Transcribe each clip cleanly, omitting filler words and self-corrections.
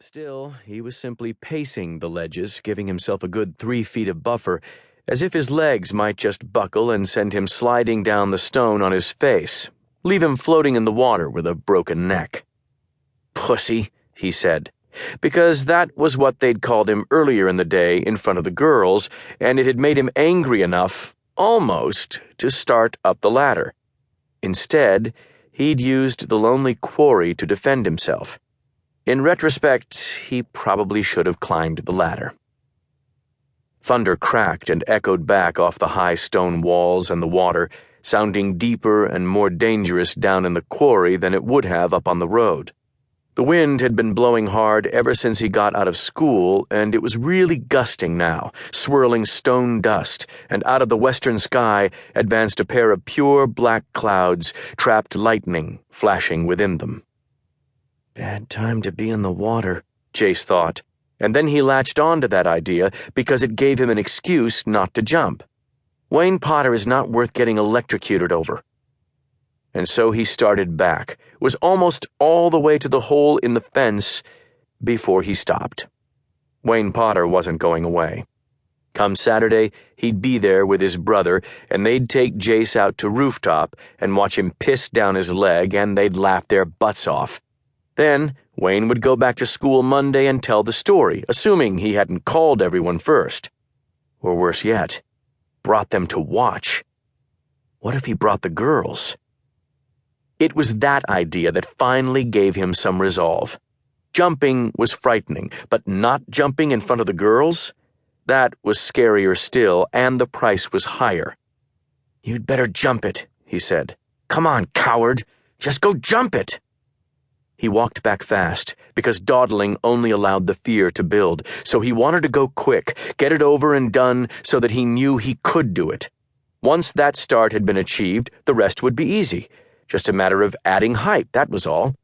Still, he was simply pacing the ledges, giving himself a good 3 feet of buffer, as if his legs might just buckle and send him sliding down the stone on his face, leave him floating in the water with a broken neck. "Pussy," he said, because that was what they'd called him earlier in the day in front of the girls, and it had made him angry enough, almost, to start up the ladder. Instead, he'd used the lonely quarry to defend himself. In retrospect, he probably should have climbed the ladder. Thunder cracked and echoed back off the high stone walls and the water, sounding deeper and more dangerous down in the quarry than it would have up on the road. The wind had been blowing hard ever since he got out of school, and it was really gusting now, swirling stone dust, and out of the western sky advanced a pair of pure black clouds, trapped lightning flashing within them. Bad time to be in the water, Jace thought, and then he latched on to that idea because it gave him an excuse not to jump. Wayne Potter is not worth getting electrocuted over. And so he started back, was almost all the way to the hole in the fence before he stopped. Wayne Potter wasn't going away. Come Saturday, he'd be there with his brother, and they'd take Jace out to rooftop and watch him piss down his leg, and they'd laugh their butts off. Then, Wayne would go back to school Monday and tell the story, assuming he hadn't called everyone first. Or worse yet, brought them to watch. What if he brought the girls? It was that idea that finally gave him some resolve. Jumping was frightening, but not jumping in front of the girls? That was scarier still, and the price was higher. "You'd better jump it," he said. "Come on, coward. Just go jump it." He walked back fast, because dawdling only allowed the fear to build, so he wanted to go quick, get it over and done so that he knew he could do it. Once that start had been achieved, the rest would be easy. Just a matter of adding height, that was all.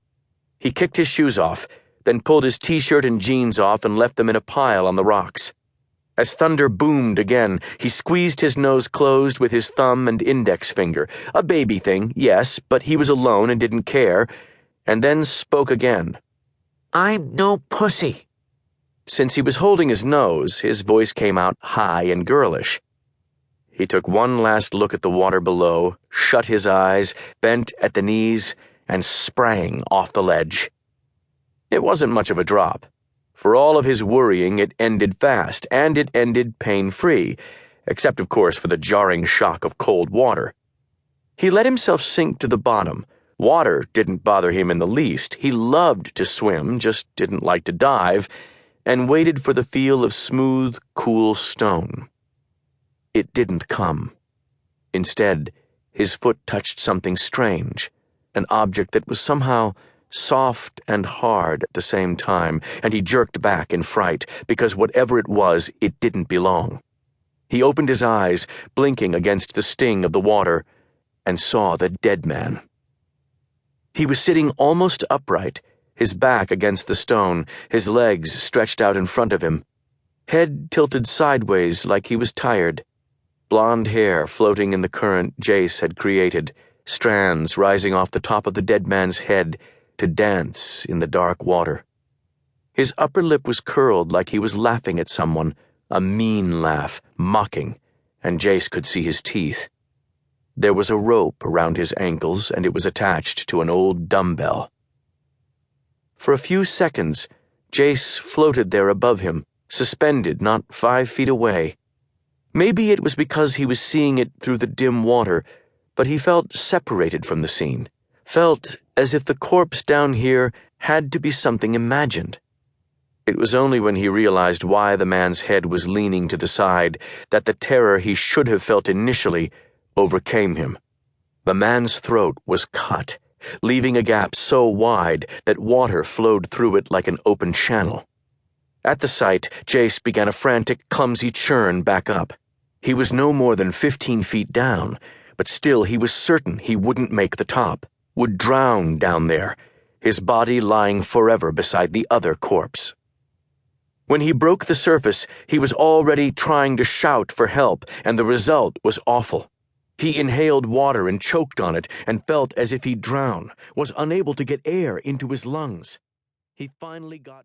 He kicked his shoes off, then pulled his t-shirt and jeans off and left them in a pile on the rocks. As thunder boomed again, he squeezed his nose closed with his thumb and index finger. A baby thing, yes, but he was alone and didn't care, and then spoke again. "I'm no pussy." Since he was holding his nose, his voice came out high and girlish. He took one last look at the water below, shut his eyes, bent at the knees, and sprang off the ledge. It wasn't much of a drop. For all of his worrying, it ended fast, and it ended pain-free, except, of course, for the jarring shock of cold water. He let himself sink to the bottom. Water didn't bother him in the least. He loved to swim, just didn't like to dive, and waited for the feel of smooth, cool stone. It didn't come. Instead, his foot touched something strange, an object that was somehow soft and hard at the same time, and he jerked back in fright, because whatever it was, it didn't belong. He opened his eyes, blinking against the sting of the water, and saw the dead man. He was sitting almost upright, his back against the stone, his legs stretched out in front of him, head tilted sideways like he was tired. Blonde hair floating in the current Jace had created, strands rising off the top of the dead man's head to dance in the dark water. His upper lip was curled like he was laughing at someone, a mean laugh, mocking, and Jace could see his teeth. There was a rope around his ankles, and it was attached to an old dumbbell. For a few seconds, Jace floated there above him, suspended not 5 feet away. Maybe it was because he was seeing it through the dim water, but he felt separated from the scene, felt as if the corpse down here had to be something imagined. It was only when he realized why the man's head was leaning to the side that the terror he should have felt initially overcame him. The man's throat was cut, leaving a gap so wide that water flowed through it like an open channel. At the sight, Jace began a frantic, clumsy churn back up. He was no more than 15 feet down, but still he was certain he wouldn't make the top, would drown down there, his body lying forever beside the other corpse. When he broke the surface, he was already trying to shout for help, and the result was awful. He inhaled water and choked on it and felt as if he'd drown, was unable to get air into his lungs. He finally got